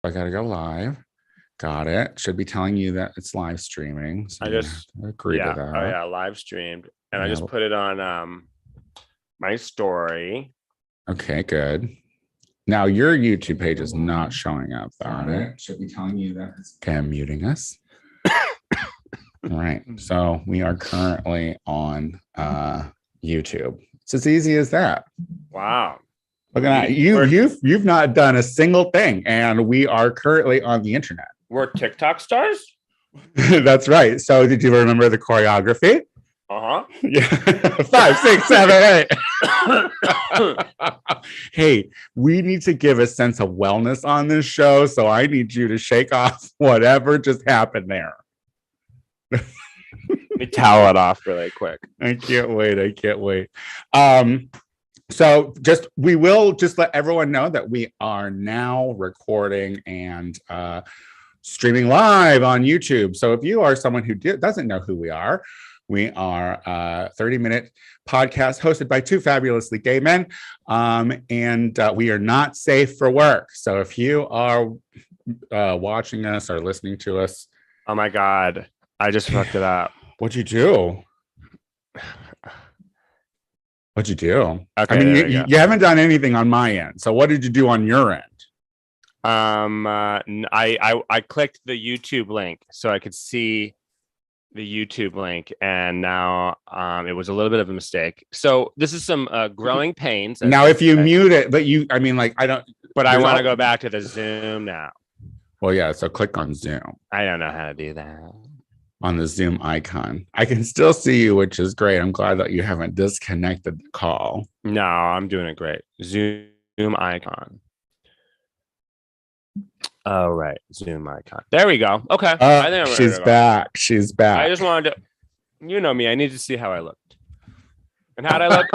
So I got to go live. Got it. Should be telling you that it's live streaming. So I just agree to that. Oh yeah, live streamed, and I Yeah. just put it on my story. Okay, good. Now your YouTube page is not showing up on it. Should be telling you that. Okay, I'm muting us. All right. So we are currently on YouTube. It's as easy as that. Wow. Look at that. You've not done a single thing, and we are currently on the internet. We're TikTok stars? That's right. So did you remember the choreography? Yeah. 5, 6, 7, 8. Hey, we need to give a sense of wellness on this show. So I need you to shake off whatever just happened there. Let me towel it off really quick. I can't wait. So we will just let everyone know that we are now recording and streaming live on YouTube. So if you are someone who doesn't know who we are a 30-minute podcast hosted by two fabulously gay men, and we are not safe for work. So if you are watching us or listening to us, oh my God, I just fucked it up. What'd you do? Okay, I mean, you haven't done anything on my end. So what did you do on your end? I clicked the YouTube link so I could see the YouTube link, and now it was a little bit of a mistake. So this is some growing pains. Now, if you mute it, but I want to go back to the Zoom now. Well, yeah. So click on Zoom. I don't know how to do that. On the Zoom icon. I can still see you, which is great. I'm glad that you haven't disconnected the call. No, I'm doing it great. Zoom icon. Oh, right. Zoom icon. There we go. Okay. I think she's back. She's back. I just wanted to, you know me, I need to see how I looked. And how'd I look?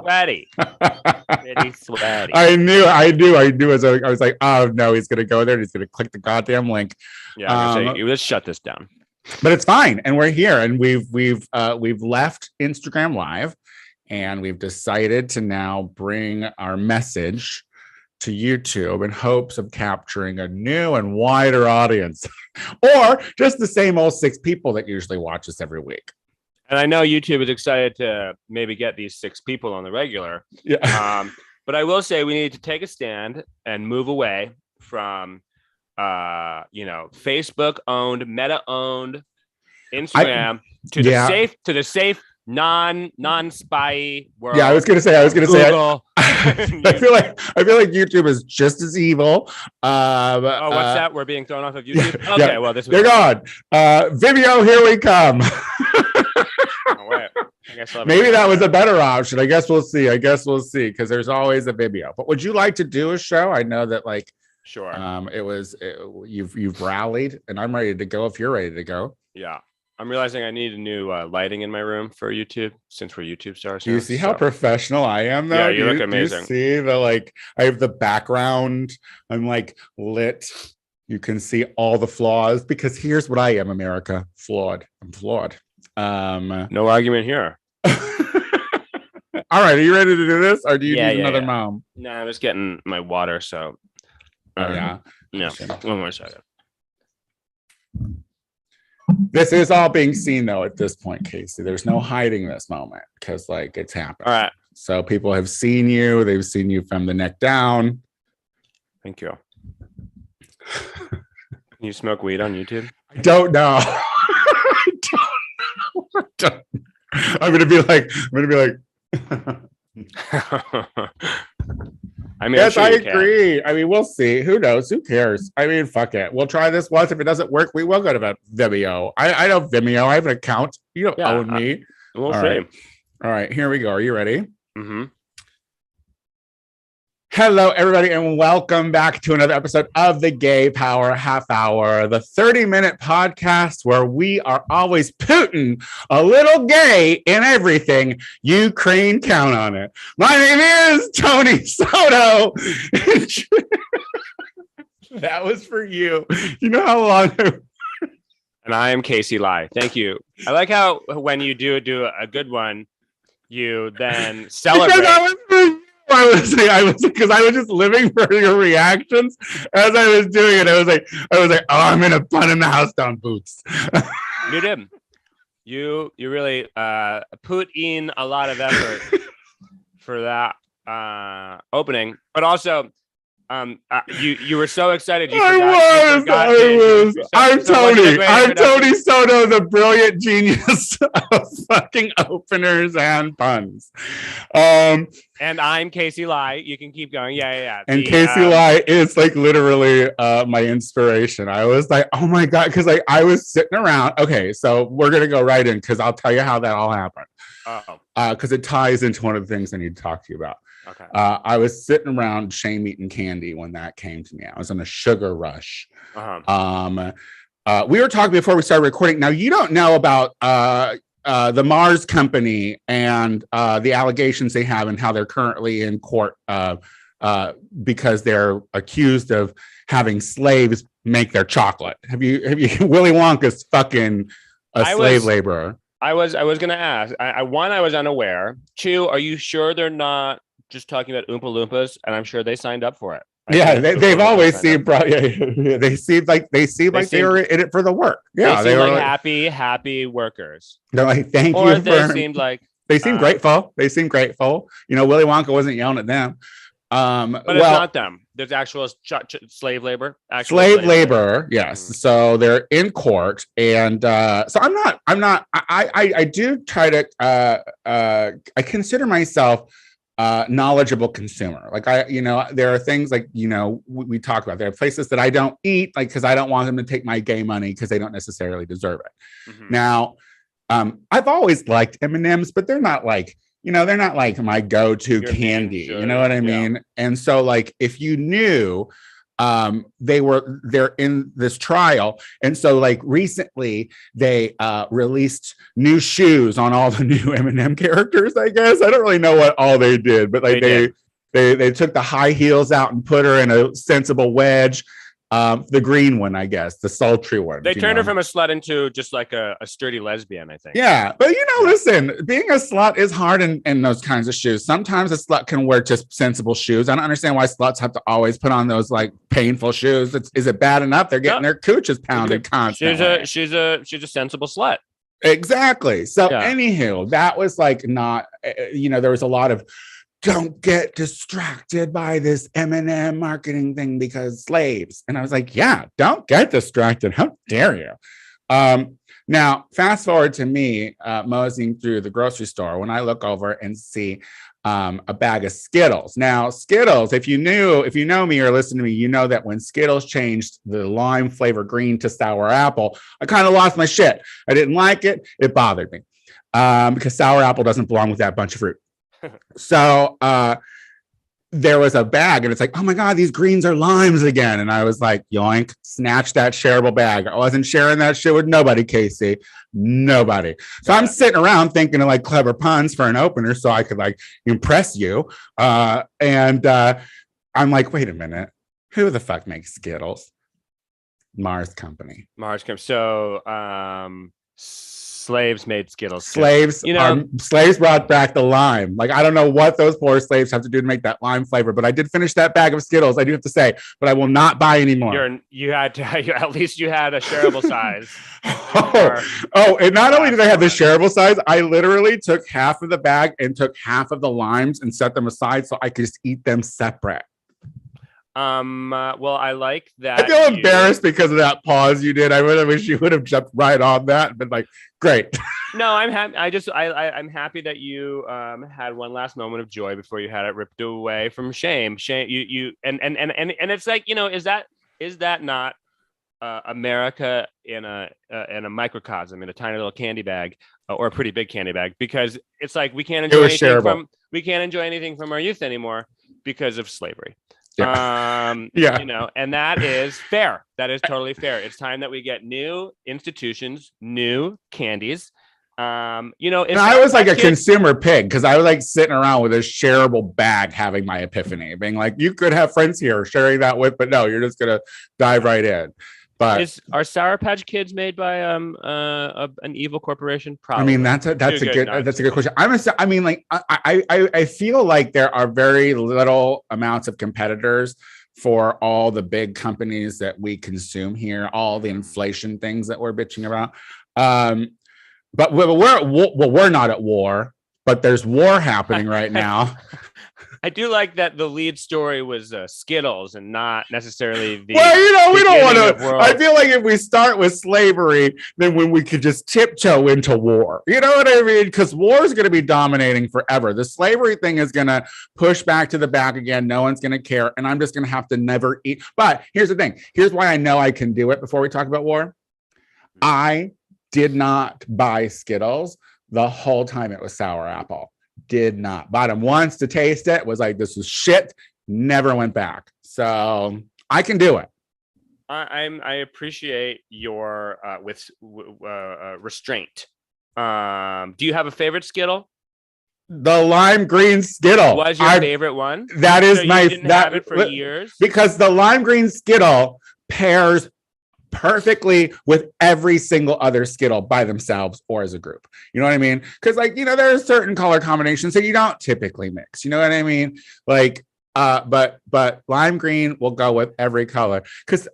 Sweaty. Pretty sweaty. I knew. As I was like, oh no, he's gonna go there and he's gonna click the goddamn link. Yeah, let's shut this down. But it's fine, and we're here, and we've left Instagram Live, and we've decided to now bring our message to YouTube in hopes of capturing a new and wider audience, or just the same old 6 people that usually watch us every week. And I know YouTube is excited to maybe get these 6 people on the regular. Yeah. But I will say we need to take a stand and move away from Facebook owned, Meta owned, Instagram to the safe non-spy world. Yeah, I was gonna say I feel like YouTube is just as evil. What's that? We're being thrown off of YouTube. Yeah, okay, well, they're gone. Vimeo, here we come. Maybe that was a better option. I guess we'll see because there's always a Vimeo. But would you like to do a show? I know that sure. You've rallied, and I'm ready to go if you're ready to go. Yeah. I'm realizing I need a new lighting in my room for YouTube since we're YouTube stars. Do you see how professional I am, though? Yeah, you look amazing. Do you see I have the background. I'm lit. You can see all the flaws because here's what I am, America. Flawed. I'm flawed. No argument here. All right. Are you ready to do this? Or do you need another mom? No, I'm just getting my water. So, yeah. One more second. This is all being seen, though, at this point, Casey. There's no hiding this moment because, it's happened. All right. So people have seen you. They've seen you from the neck down. Thank you. Can you smoke weed on YouTube? I don't know. I'm gonna be like. I mean, yes, I agree. I mean, we'll see. Who knows? Who cares? I mean, fuck it. We'll try this once. If it doesn't work, we will go to Vimeo. I know Vimeo. I have an account. You don't own me. We'll see. All right, here we go. Are you ready? Mm-hmm. Hello, everybody, and welcome back to another episode of the Gay Power Half Hour, the 30-minute podcast where we are always putting a little gay in everything. Ukraine, count on it. My name is Tony Soto. That was for you. You know how long? And I am Casey Lai. Thank you. I like how when you do a good one, you then celebrate. I I was because I was just living for your reactions as I was doing it. I was like, oh, I'm gonna put in the house down boots. You did. You really put in a lot of effort for that opening, but also you were so excited. I'm Tony Soto, the brilliant genius of fucking openers and puns. And I'm Casey Lai. You can keep going. Yeah. And Casey Lai is like literally my inspiration. I was like, oh my God, because like I was sitting around. Okay, so we're gonna go right in because I'll tell you how that all happened. Because it ties into one of the things I need to talk to you about. Okay. I was sitting around Shame eating candy when that came to me. I was on a sugar rush. We were talking before we started recording. Now you don't know about the Mars Company and the allegations they have and how they're currently in court because they're accused of having slaves make their chocolate. Have you Willy Wonka's fucking slave laborer? I was going to ask. One, I was unaware. Two, are you sure they're not just talking about Oompa Loompas? And I'm sure they signed up for it. They've always seemed they seem like they were in it for the work. Yeah, they were like happy workers. They're like, thank you. Or they seemed like they seemed grateful. They seemed grateful. You know, Willy Wonka wasn't yelling at them. But it's not them. There's actual slave labor. Slave labor, yes. So they're in court, and so I do try to. I consider myself knowledgeable consumer. Like there are things like we talk about. There are places that I don't eat, like because I don't want them to take my gay money because they don't necessarily deserve it. Mm-hmm. Now, I've always liked M&Ms, but they're not like. They're not like my go-to candy. Sure. You know what I mean? Yeah. And so like, if you knew they're in this trial. And so like recently they released new shoes on all the new M&M characters, I guess. I don't really know what all they did, but like they took the high heels out and put her in a sensible wedge. The green one, I guess, the sultry one. They turned her from a slut into just like a sturdy lesbian, I think. Yeah, but listen, being a slut is hard in those kinds of shoes. Sometimes a slut can wear just sensible shoes. I don't understand why sluts have to always put on those like painful shoes. Is it bad enough they're getting their cooches pounded constantly? She's a sensible slut. Exactly. So anywho, that was like not. There was a lot of. Don't get distracted by this M&M marketing thing because slaves. And I was like, yeah, don't get distracted. How dare you? Now, fast forward to me moseying through the grocery store when I look over and see a bag of Skittles. Now, Skittles, if you know me or listen to me, you know that when Skittles changed the lime flavor green to sour apple, I kind of lost my shit. I didn't like it. It bothered me because sour apple doesn't belong with that bunch of fruit. So there was a bag and it's like, oh my God, these greens are limes again. And I was like, yoink, snatch that shareable bag. I wasn't sharing that shit with nobody, Casey. Nobody. So I'm sitting around thinking of like clever puns for an opener so I could like impress you. And I'm like, wait a minute. Who the fuck makes Skittles? Mars Company. So slaves made Skittles. Slaves brought back the lime. Like, I don't know what those poor slaves have to do to make that lime flavor, but I did finish that bag of Skittles, I do have to say, but I will not buy anymore. At least you had a shareable size. And not only did I have the shareable size, I literally took half of the bag and took half of the limes and set them aside so I could just eat them separate. Well, I like that. I feel embarrassed because of that pause you did. I really wish you would have jumped right on that and been like, great. No, I'm happy. I'm happy that you had one last moment of joy before you had it ripped away from shame. You and it's like, is that not America in a microcosm, in a tiny little candy bag or a pretty big candy bag? Because it's like we can't enjoy anything from our youth anymore because of slavery. And that is fair. That is totally fair. It's time that we get new institutions, new candies. I was like a consumer pig because I was like sitting around with a shareable bag having my epiphany, being like, you could have friends here sharing that with, but no, you're just gonna dive right in. But Are Sour Patch Kids made by an evil corporation? Probably. I mean, that's a good question. I mean, like I feel like there are very little amounts of competitors for all the big companies that we consume here, all the inflation things that we're bitching about. But we're not at war, but there's war happening right now. I do like that the lead story was Skittles and not necessarily the. Well, we don't want to. I feel like if we start with slavery, then when we could just tiptoe into war, you know what I mean? Because war is going to be dominating forever. The slavery thing is going to push back to the back again. No one's going to care, and I'm just going to have to never eat. But here's the thing. Here's why I know I can do it. Before we talk about war, I did not buy Skittles the whole time it was sour apple. Did not. Bought them once to taste it. Was like, this is shit. Never went back. So I can do it. I appreciate your restraint. Do you have a favorite Skittle? The lime green Skittle was your favorite one. That is my. Have it for years because the lime green Skittle pairs perfectly with every single other Skittle by themselves or as a group. You know what I mean? Because there are certain color combinations that you don't typically mix. You know what I mean? Like, but lime green will go with every color. Because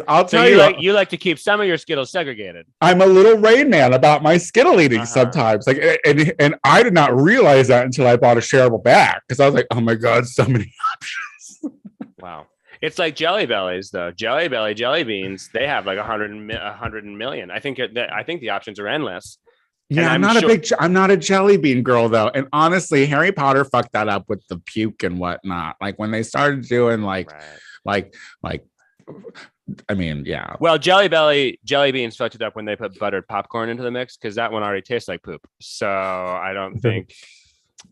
I'll tell you, you like to keep some of your Skittles segregated. I'm a little Rain Man about my Skittle eating sometimes. Like, and I did not realize that until I bought a shareable bag because I was like, oh my god, so many options. Wow. It's like Jelly Bellies, though. Jelly Belly jelly beans, they have like 100 million. I think the options are endless. Yeah, I'm not a jelly bean girl though. And honestly, Harry Potter fucked that up with the puke and whatnot. Like when they started doing I mean, yeah. Well, Jelly Belly jelly beans fucked it up when they put buttered popcorn into the mix because that one already tastes like poop. So I don't think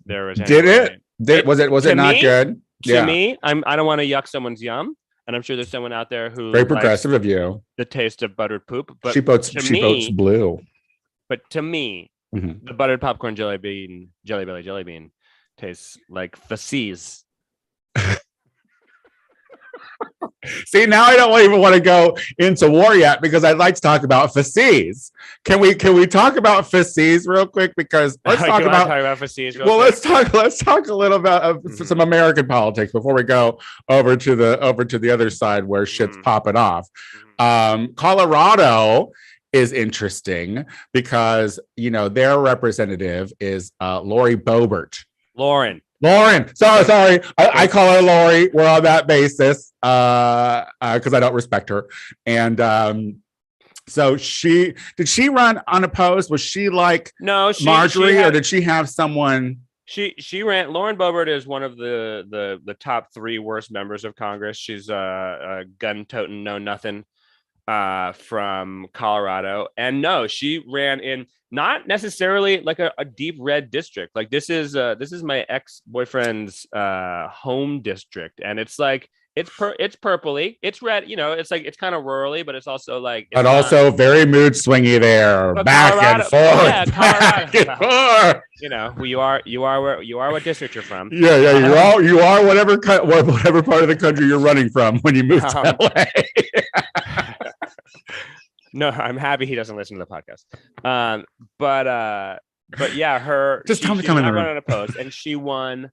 there was. Was it not good? To me, I don't want to yuck someone's yum, and I'm sure there's someone out there who very progressive of you. The taste of buttered poop, but she votes blue. But to me, the buttered popcorn jelly belly jelly bean tastes like faces. See, now I don't even want to go into war yet because I'd like to talk about faces. Can we talk about faces real quick? Because let's talk about faces. Well, let's talk a little about some American politics before we go over to the other side where shit's popping off. Colorado is interesting because their representative is Lori Boebert. Lauren. Sorry. I call her Lori. We're on that basis because I don't respect her. And so did she run unopposed? Was she like Marjorie, or did she have someone? She ran. Lauren Boebert is one of the top 3 worst members of Congress. She's a gun-toting know nothing from Colorado, and no, she ran in not necessarily like a deep red district. Like this is my ex-boyfriend's home district, and it's like it's purpley, it's red. It's like it's kind of rurally, but it's also like but also very mood swingy there, back and forth. Yeah, Colorado. You are what district you're from. Yeah, you are whatever part of the country you're running from when you move to LA. No, I'm happy he doesn't listen to the podcast. But yeah, just tell me to come in the room. Unopposed, and she won.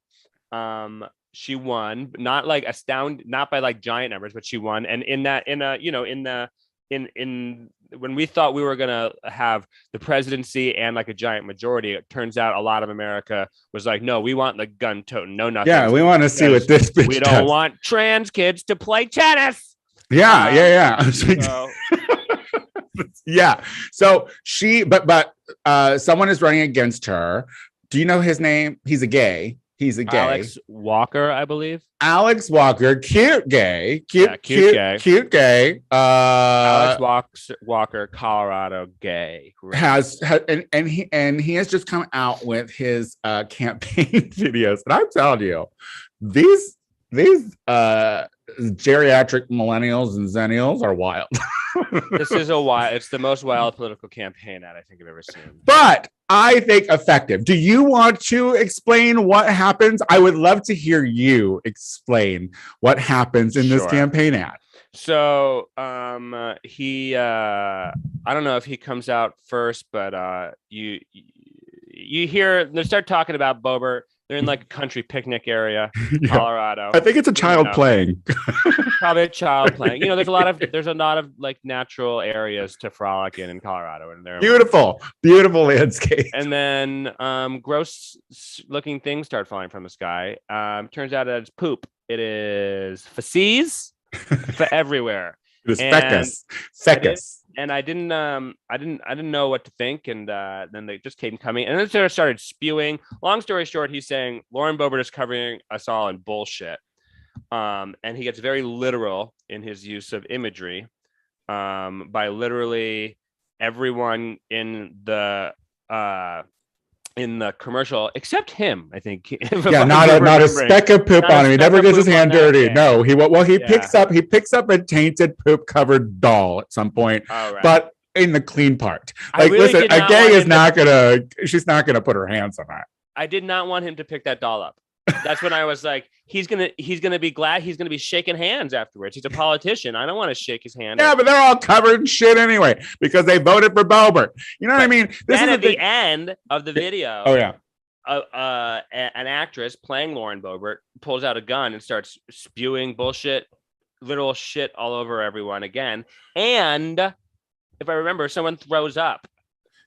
She won, not like not by like giant numbers, but she won. And when we thought we were gonna have the presidency and like a giant majority, it turns out a lot of America was like, no, we want the gun-toting, no nothing. Yeah, we want to see what this bitch We don't want trans kids to play tennis. Yeah. Yeah. So but someone is running against her. Do you know his name? He's a gay. Alex Walker, I believe. Alex Walker, cute gay. Cute gay. Alex Walker, Colorado gay. And he has just come out with his campaign videos. And I'm telling you, these geriatric millennials and zennials are wild. This is it's the most wild political campaign ad I think I've ever seen. But I think effective. Do you want to explain what happens? I would love to hear you explain what happens in this campaign ad. So he I don't know if he comes out first, but you hear they start talking about Bobert. They're in like a country picnic area, Yeah. Colorado. I think it's a child playing. Probably a child playing. There's a lot of like natural areas to frolic in Colorado, and they're Beautiful, beautiful landscape. and then gross looking things start falling from the sky. Turns out that it's poop. It is feces for everywhere. It was And fecus. Fecus. And I didn't know what to think, and then they just came coming, and then they started spewing. Long story short, he's saying Lauren Boebert is covering us all in bullshit, and he gets very literal in his use of imagery, by literally everyone in the commercial except him, I think. Yeah, not a speck of poop on him. He never gets his hand dirty. No, he picks up a tainted poop covered doll at some point, but in the clean part. Like, really, listen, a gay is not gonna. She's not gonna put her hands on that. I did not want him to pick that doll up. That's when I was like, he's gonna be glad. He's gonna be shaking hands afterwards. He's a politician. I don't want to shake his hand. Yeah, but they're all covered in shit anyway because they voted for Boebert. You know what I mean? Then at the end of the video, oh yeah, an actress playing Lauren Boebert pulls out a gun and starts spewing bullshit, literal shit all over everyone again. And if I remember, someone throws up.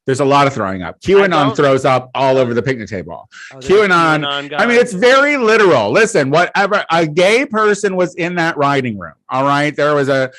There's a lot of throwing up. QAnon throws up all over the picnic table. QAnon I mean, it's very literal. Listen, whatever, a gay person was in that writing room. All right. There was a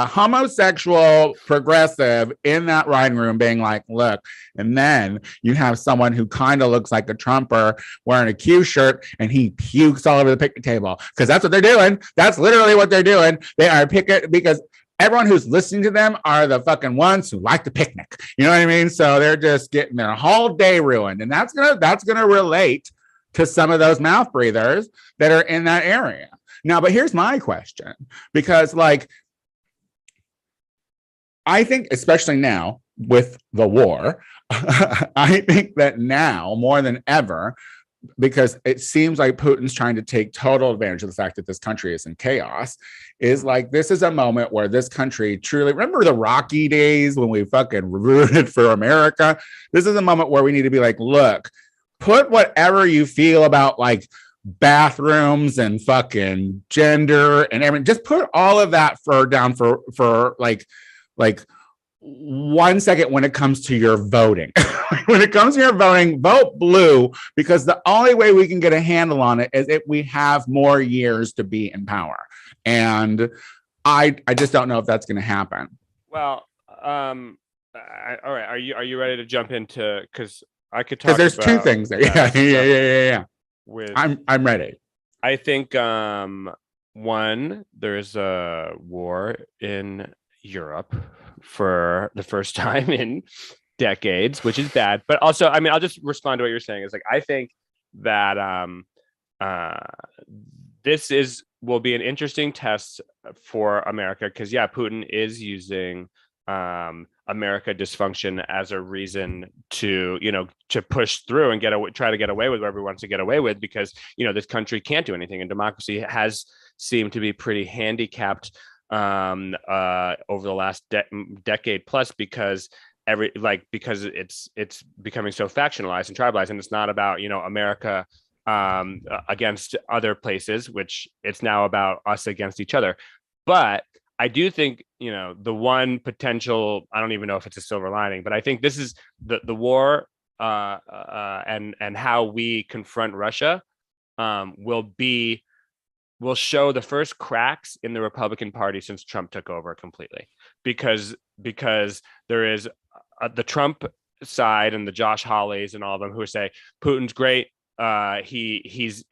homosexual progressive in that writing room being like, look, and then you have someone who kind of looks like a Trumper wearing a Q shirt and he pukes all over the picnic table. Because that's what they're doing. That's literally what they're doing. They are picking because everyone who's listening to them are the fucking ones who like the picnic. You know what I mean? So they're just getting their whole day ruined. And that's gonna relate to some of those mouth breathers that are in that area. Now, but here's my question, because like, I think especially now with the war, I think that now more than ever, because it seems like Putin's trying to take total advantage of the fact that this country is in chaos, is like, this is a moment where this country truly, remember the Rocky days when we fucking rooted for America? This is a moment where we need to be like, look, put whatever you feel about like bathrooms and fucking gender and everything, just put all of that down for like 1 second when it comes to your voting. When it comes to your voting, vote blue, because the only way we can get a handle on it is if we have more years to be in power. And I just don't know if that's going to happen. Well, all right. Are you ready to jump into, because I could talk because there's two things there. Yeah. I'm ready. I think one, there's a war in Europe for the first time in decades, which is bad. But also, I mean, I'll just respond to what you're saying. It's like, I think that this will be an interesting test for America, because Putin is using America dysfunction as a reason to push through and try to get away with whatever he wants to get away with, because this country can't do anything, and democracy has seemed to be pretty handicapped over the last decade plus, because it's becoming so factionalized and tribalized, and it's not about America against other places, which it's now about us against each other. But I do think the one potential, I don't even know if it's a silver lining, but I think this is the war and how we confront Russia will show the first cracks in the Republican Party since Trump took over completely, because there is the Trump side and the Josh Hawleys and all of them who say Putin's great. He's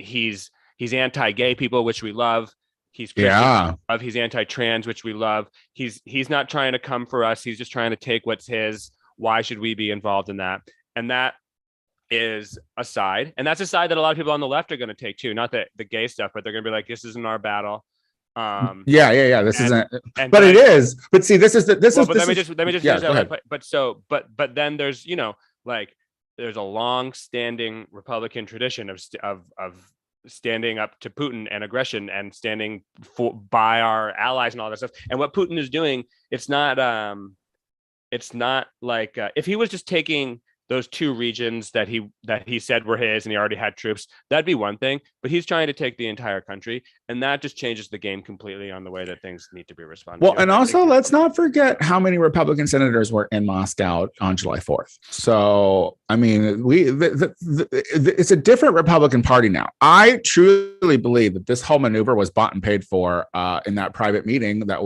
anti-gay people, which we love. He's Christian, he's anti-trans, which we love. He's not trying to come for us. He's just trying to take what's his. Why should we be involved in that? And that is a side, and that's a side that a lot of people on the left are going to take too. Not the gay stuff, but they're going to be like, this isn't our battle. This isn't, but it is. But see, let me just finish that. But then there's there's a long-standing Republican tradition of standing up to Putin and aggression and standing by our allies and all that stuff. And what Putin is doing, it's not like if he was just taking those two regions that he said were his and he already had troops, that'd be one thing. But he's trying to take the entire country, and that just changes the game completely on the way that things need to be responded Well, to. and also let's not forget how many Republican senators were in Moscow on July 4th. So, I mean, it's a different Republican Party now. I truly believe that this whole maneuver was bought and paid for in that private meeting that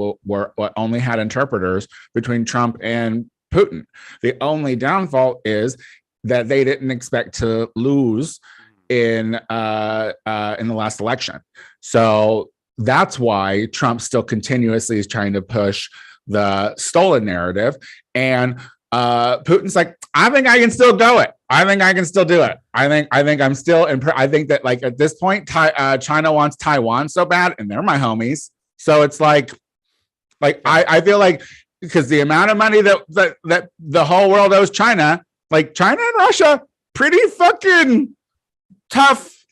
only had interpreters between Trump and Putin. The only downfall is that they didn't expect to lose in the last election. So that's why Trump still continuously is trying to push the stolen narrative. And Putin's like, I think I can still do it. I think I can still do it. I think I'm still I think that like at this point, China wants Taiwan so bad, and they're my homies. So it's like I feel like, because the amount of money that the whole world owes China, like China and Russia, pretty fucking tough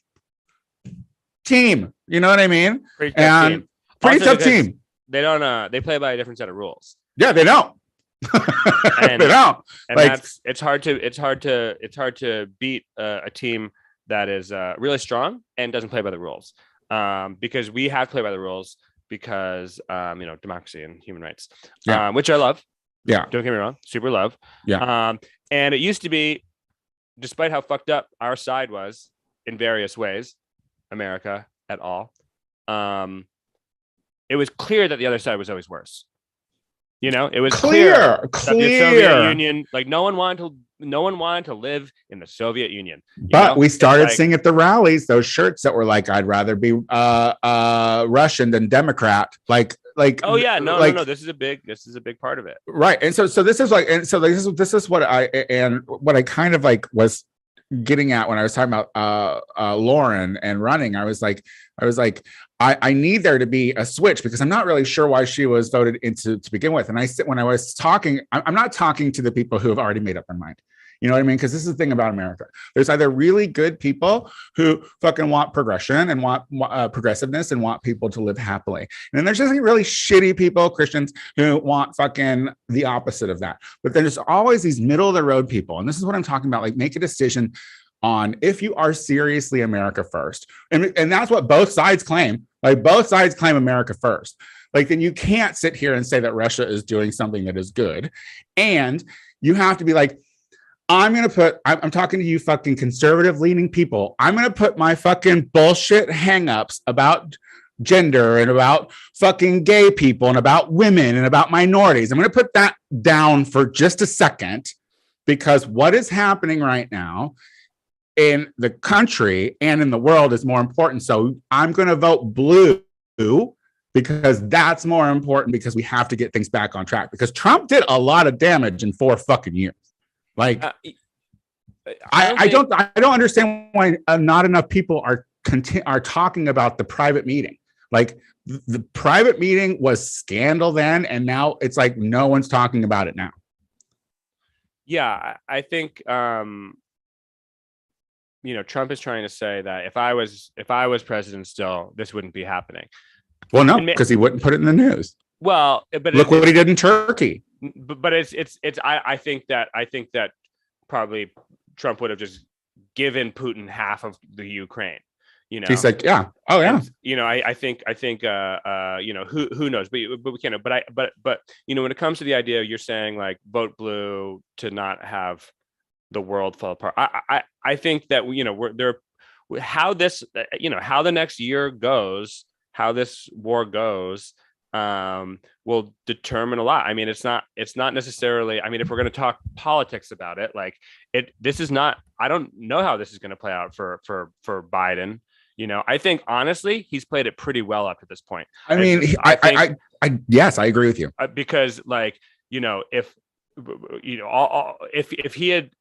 team. You know what I mean? Pretty tough team. They don't. They play by a different set of rules. Yeah, they don't. And, they don't. And like, it's hard to beat a team that is really strong and doesn't play by the rules. Because we have to play by the rules. Because democracy and human rights, which I love. Yeah, don't get me wrong, super love. Yeah, and it used to be, despite how fucked up our side was in various ways, America at all, it was clear that the other side was always worse. It was clear that the Soviet Union, like no one wanted to live in the Soviet Union. But we started seeing at the rallies those shirts that were like, "I'd rather be Russian than Democrat." Like, oh yeah, no. This is a big part of it, right? And so this is like, and so this is what I kind of like was getting at when I was talking about Lauren and running. I was like, I need there to be a switch, because I'm not really sure why she was voted into to begin with. And when I was talking, I'm not talking to the people who have already made up their mind. You know what I mean? Because this is the thing about America. There's either really good people who fucking want progression and want progressiveness and want people to live happily. And then there's just really shitty people, Christians, who want fucking the opposite of that. But then there's always these middle of the road people. And this is what I'm talking about. Like, make a decision on if you are seriously America first. And that's what both sides claim. Like, both sides claim America first. Like, then you can't sit here and say that Russia is doing something that is good. And you have to be like, I'm talking to you fucking conservative leaning people. I'm going to put my fucking bullshit hangups about gender and about fucking gay people and about women and about minorities. I'm going to put that down for just a second, because what is happening right now in the country and in the world is more important. So I'm going to vote blue, because that's more important, because we have to get things back on track, because Trump did a lot of damage in 4 fucking years. Like, I don't understand why not enough people are talking about the private meeting. Like, the private meeting was scandal then, and now it's like no one's talking about it now. Yeah, I think Trump is trying to say that if I was president still, this wouldn't be happening. Well, no, because he wouldn't put it in the news. Well, but look what he did in Turkey. But I think that probably Trump would have just given Putin half of the Ukraine. He's like, yeah, oh yeah. And, I think who knows, but we can't. But when it comes to the idea, you're saying like vote blue to not have the world fall apart. I think that we're there. How this how the next year goes, how this war goes, will determine a lot. I mean, it's not necessarily, I mean, if we're going to talk politics about it, like this is not, I don't know how this is going to play out for Biden. I think honestly, he's played it pretty well up to this point. I mean, yes, I agree with you. Because like, if he had,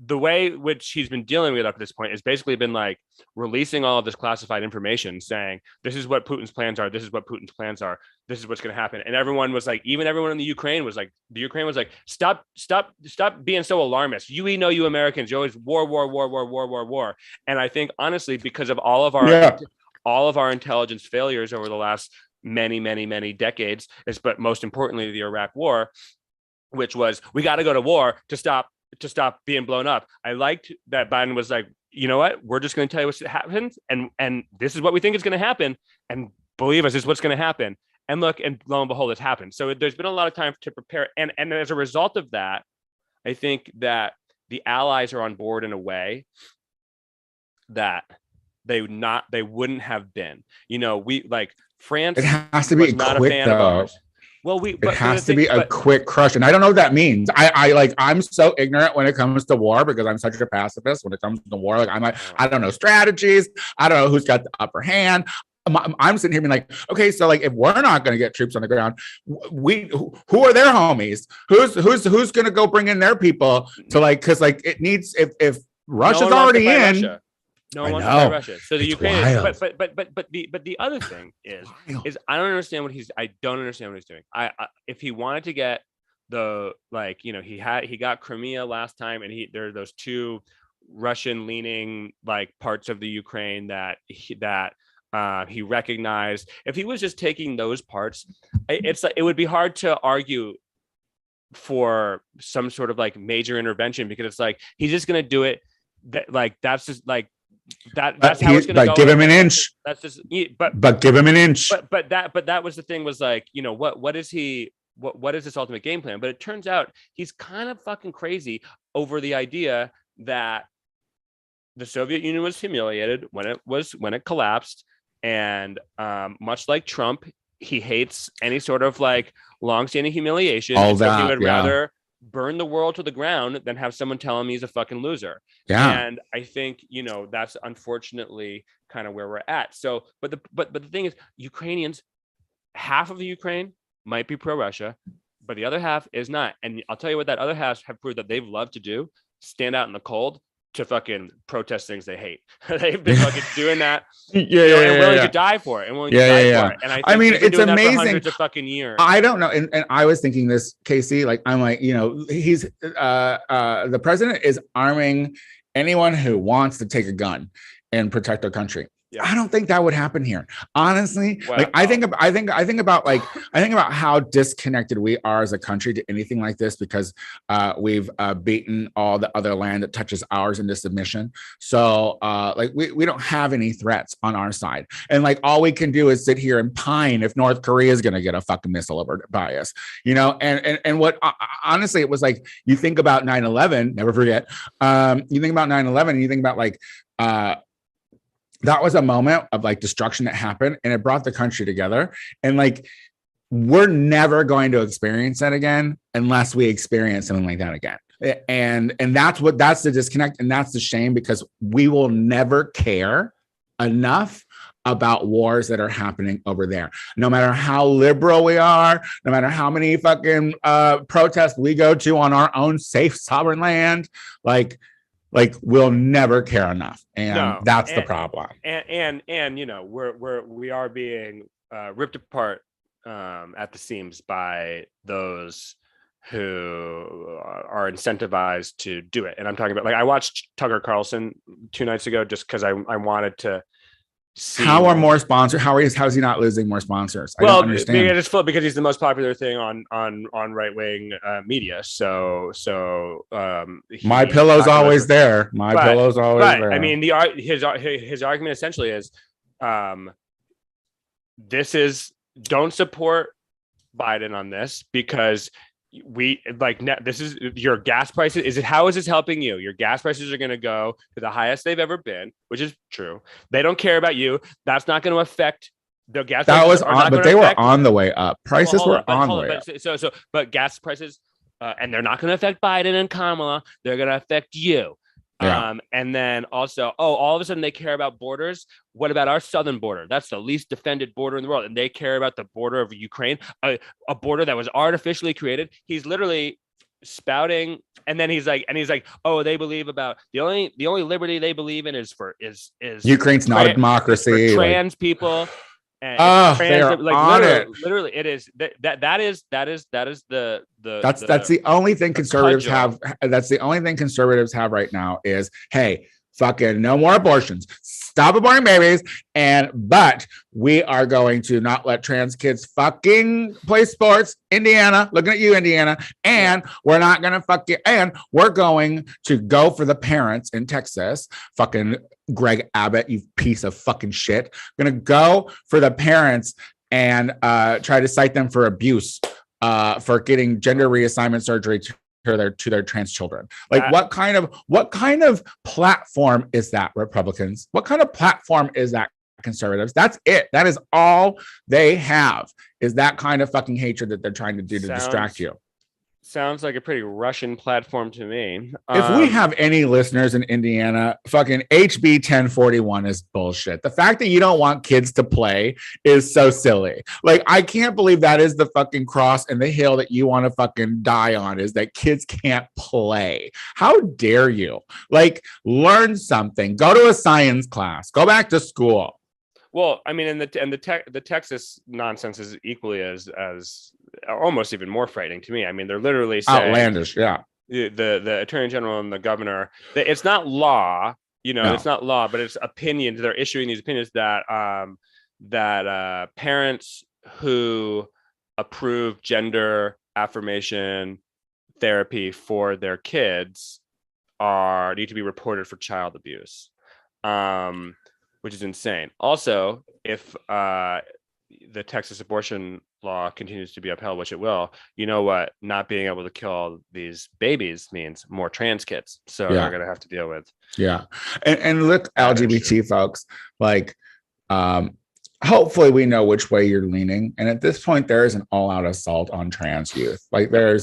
the way which he's been dealing with up to this point has basically been like releasing all of this classified information saying this is what Putin's plans are, this is what Putin's plans are, this is what's going to happen. And everyone was like, even everyone in the Ukraine was like, stop being so alarmist. You know, you Americans, you always war. And I think honestly, because of all of our intelligence failures over the last many decades, but most importantly the Iraq war, which was we got to go to war to stop being blown up. I liked that Biden was like, you know what, we're just going to tell you what happens, and this is what we think is going to happen, and believe us, this is what's going to happen. And look, and lo and behold, it's happened. So there's been a lot of time to prepare, and as a result of that, I think that the allies are on board in a way that they wouldn't have been. You know, we like France. It has to be not quick, a fan though. of ours. Well, it has to be a quick crush, and I don't know what that means. I'm so ignorant when it comes to war because I'm such a pacifist. When it comes to war, like I'm like, I don't know strategies. I don't know who's got the upper hand. I'm sitting here being like, okay, so like if we're not going to get troops on the ground, who are their homies? Who's going to go bring in their people to like, because like it needs if Russia's already in. Russia. No one wants to fight Russia. So the Ukraine, but the other thing is I don't understand what he's doing. If he wanted to get the, like, you know, he got Crimea last time, and there are those two Russian leaning like parts of the Ukraine that he recognized. If he was just taking those parts, it would be hard to argue for some sort of like major intervention, because it's like he's just going to do it. That's just like. That's how it's going to go. Give him an inch. That's just, but give him an inch. But that was the thing, was like, you know, what is this ultimate game plan? But it turns out he's kind of fucking crazy over the idea that the Soviet Union was humiliated when it collapsed, and much like Trump, he hates any sort of like long-standing humiliation. All so that, he would rather burn the world to the ground than have someone tell him he's a fucking loser. Yeah. And I think, you know, that's unfortunately kind of where we're at. So, but the thing is, Ukrainians, half of the Ukraine might be pro-Russia, but the other half is not. And I'll tell you what that other half have proved that they've loved to do: stand out in the cold to fucking protest things they hate. They've been fucking doing that. And willing to die for it. And willing to die for it. And I mean, it's amazing. Hundreds of fucking years. I don't know. And I was thinking this, Casey, like, I'm like, you know, he's the president is arming anyone who wants to take a gun and protect our country. Yeah. I don't think that would happen here, honestly. Well, like I think about how disconnected we are as a country to anything like this, because we've beaten all the other land that touches ours into submission. So like we don't have any threats on our side, and like all we can do is sit here and pine if North Korea is going to get a fucking missile over by us, you know. And what honestly, it was like, you think about 9/11, never forget. You think about 9/11, and you think about like. That was a moment of like destruction that happened, and it brought the country together. And like, we're never going to experience that again unless we experience something like that again. And that's the disconnect. And that's the shame, because we will never care enough about wars that are happening over there. No matter how liberal we are, no matter how many fucking protests we go to on our own safe sovereign land, like we'll never care enough, and that's the problem. And you know, we are being ripped apart at the seams by those who are incentivized to do it. And I'm talking about, like, I watched Tucker Carlson 2 nights ago just because I wanted to see how are more sponsors. How is he not losing more sponsors? I don't understand. Because he's the most popular thing on right wing media. So my pillow's always there. Pillow's always there. I mean, his argument essentially is, don't support Biden on this, because this is your gas prices. How is this helping you? Your gas prices are going to go to the highest they've ever been, which is true. They don't care about you. That's not going to affect the gas. That was on, but they were on the way up. Prices were on the way up. But gas prices, and they're not going to affect Biden and Kamala. They're going to affect you. Yeah. And then also, all of a sudden they care about borders. What about our southern border? That's the least defended border in the world. And they care about the border of Ukraine, a border that was artificially created. He's literally spouting, and then he's like, oh, they believe about the only liberty they believe in is Ukraine's not a for democracy. trans people. And they're like on it. literally, it is that is the that's the only thing conservatives have. That's the only thing conservatives have right now is, hey, fucking no more abortions, stop aborting babies, but we are going to not let trans kids fucking play sports. Indiana, looking at you, Indiana, and we're not gonna and we're going to go for the parents in Texas. Fucking Greg Abbott, you piece of fucking shit. Gonna go for the parents and try to cite them for abuse, for getting gender reassignment surgery to their trans children. Like, what kind of platform is that, Republicans? What kind of platform is that, conservatives? That's it. That is all they have, is that kind of fucking hatred that they're trying to do to distract you. Sounds like a pretty Russian platform to me. If we have any listeners in Indiana, fucking HB 1041 is bullshit. The fact that you don't want kids to play is so silly. Like, I can't believe that is the fucking cross and the hill that you want to fucking die on, is that kids can't play. How dare you? Like, learn something. Go to a science class. Go back to school. Well, I mean, and the Texas nonsense is equally as almost even more frightening to me. I mean, they're literally saying, outlandish. Yeah. The attorney general and the governor, it's not law, no. It's not law, but it's opinions. They're issuing these opinions that parents who approve gender affirmation therapy for their kids need to be reported for child abuse. Which is insane. Also, if the Texas abortion law continues to be upheld, which it will, you know what not being able to kill these babies means? More trans kids. So they're going to have to deal with. Yeah. And look, LGBT folks, like, hopefully we know which way you're leaning. And at this point, there is an all-out assault on trans youth. Like, there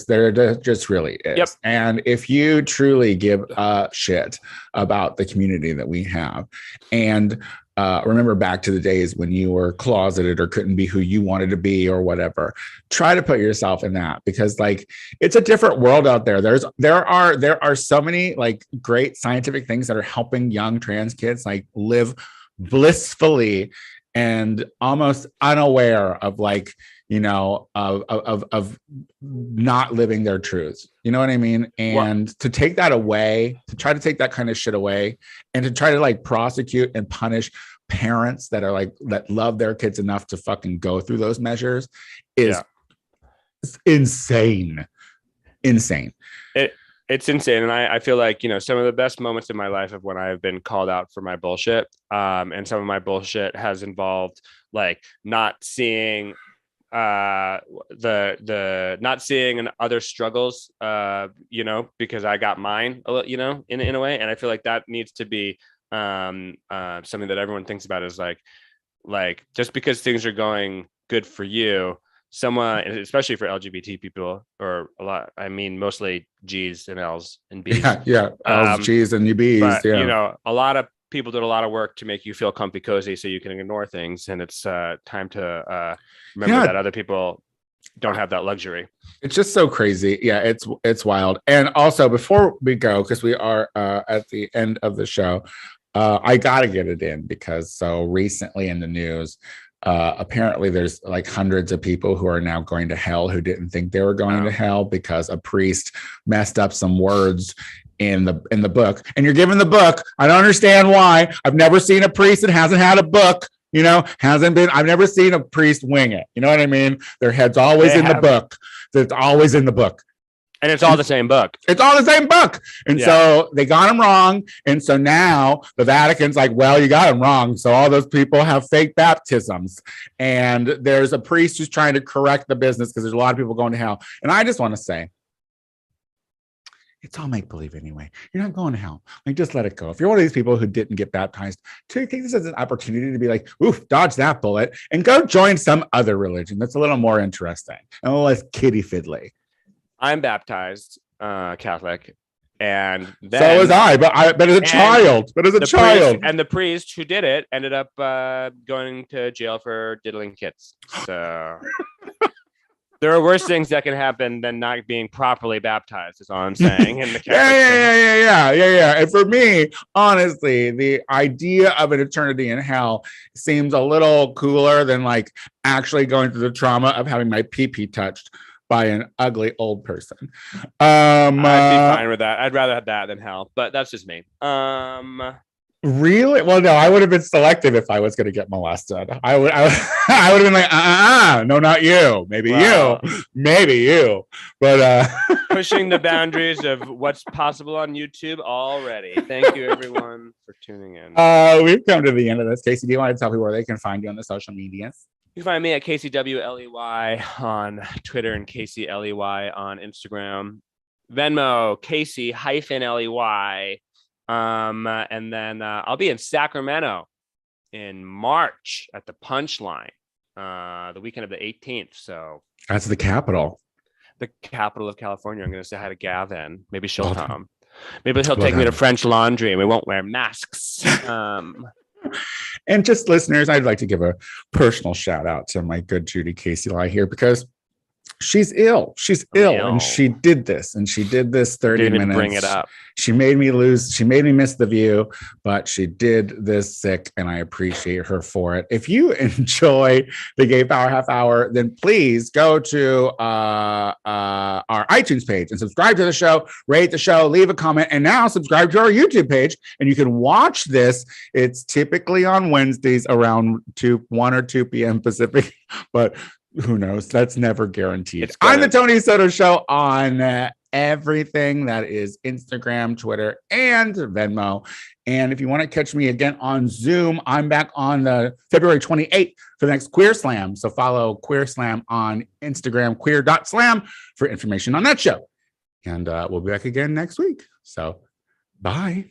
just really is. Yep. And if you truly give a shit about the community that we have, and remember back to the days when you were closeted or couldn't be who you wanted to be or whatever, try to put yourself in that, because like, it's a different world out there. There are so many like great scientific things that are helping young trans kids like live blissfully and almost unaware of like, of not living their truths. You know what I mean? And to take that away, to try to take that kind of shit away, and to try to like prosecute and punish parents that are like, that love their kids enough to fucking go through those measures is insane. It's insane. And I feel like, some of the best moments in my life of when I've been called out for my bullshit. And some of my bullshit has involved like not seeing not seeing other struggles, because I got mine, in a way. And I feel like that needs to be something that everyone thinks about, is like just because things are going good for you, someone, especially for LGBT people, or a lot, I mean, mostly G's and L's and B's. Yeah. L's, G's, and B's. But, yeah. A lot of people did a lot of work to make you feel comfy cozy so you can ignore things. And it's time to remember that other people don't have that luxury. It's just so crazy. Yeah, it's wild. And also, before we go, because we are at the end of the show, I gotta get it in, because so recently in the news, apparently there's like hundreds of people who are now going to hell who didn't think they were going to hell because a priest messed up some words in the book. And you're given the book. I don't understand why. I've never seen a priest that hasn't had a book, I've never seen a priest wing it. You know what I mean? Their head's always in the book. It's always in the book. And it's all the same book. It's all the same book. And so they got him wrong. And so now the Vatican's like, well, you got him wrong. So all those people have fake baptisms. And there's a priest who's trying to correct the business, because there's a lot of people going to hell. And I just want to say, it's all make-believe anyway. You're not going to hell. Like, just let it go. If you're one of these people who didn't get baptized, take this as an opportunity to be like, oof, dodge that bullet, and go join some other religion that's a little more interesting and a little less kiddie fiddly. I'm baptized Catholic, and then, so was I, but as a child. And the priest who did it ended up going to jail for diddling kids. So There are worse things that can happen than not being properly baptized, is all I'm saying. In the Catholic yeah. And for me, honestly, the idea of an eternity in hell seems a little cooler than like actually going through the trauma of having my pee-pee touched by an ugly old person. I'd be fine with that. I'd rather have that than hell, but that's just me. Really? Well, no, I would have been selective if I was going to get molested. I would have been like, no, not you. Maybe you. But pushing the boundaries of what's possible on YouTube already. Thank you, everyone, for tuning in. We've come to the end of this. Casey, do you want to tell people where they can find you on the social medias? You can find me at KCWLEY on Twitter and KCLEY on Instagram. Venmo, Casey-LEY. And then I'll be in Sacramento in March at the Punchline, the weekend of the 18th. So that's the capital of California. I'm going to say hi to Gavin. Maybe she'll come. Maybe he'll take me to French Laundry and we won't wear masks. And just listeners, I'd like to give a personal shout out to my good Judy Casey here because she's ill. And she did this 30 minutes. Bring it up. She made me miss the view, but she did this sick, and I appreciate her for it. If you enjoy the Gay Power Half Hour, then please go to our iTunes page and subscribe to the show, rate the show, leave a comment, and now subscribe to our YouTube page. And you can watch this. It's typically on Wednesdays around 1 or 2 p.m. Pacific, but who knows? That's never guaranteed. I'm the Tony Soto Show on everything that is Instagram, Twitter, and Venmo. And if you want to catch me again on Zoom, I'm back on the February 28th for the next Queer Slam. So follow Queer Slam on Instagram, queer.slam, for information on that show. And we'll be back again next week. So bye.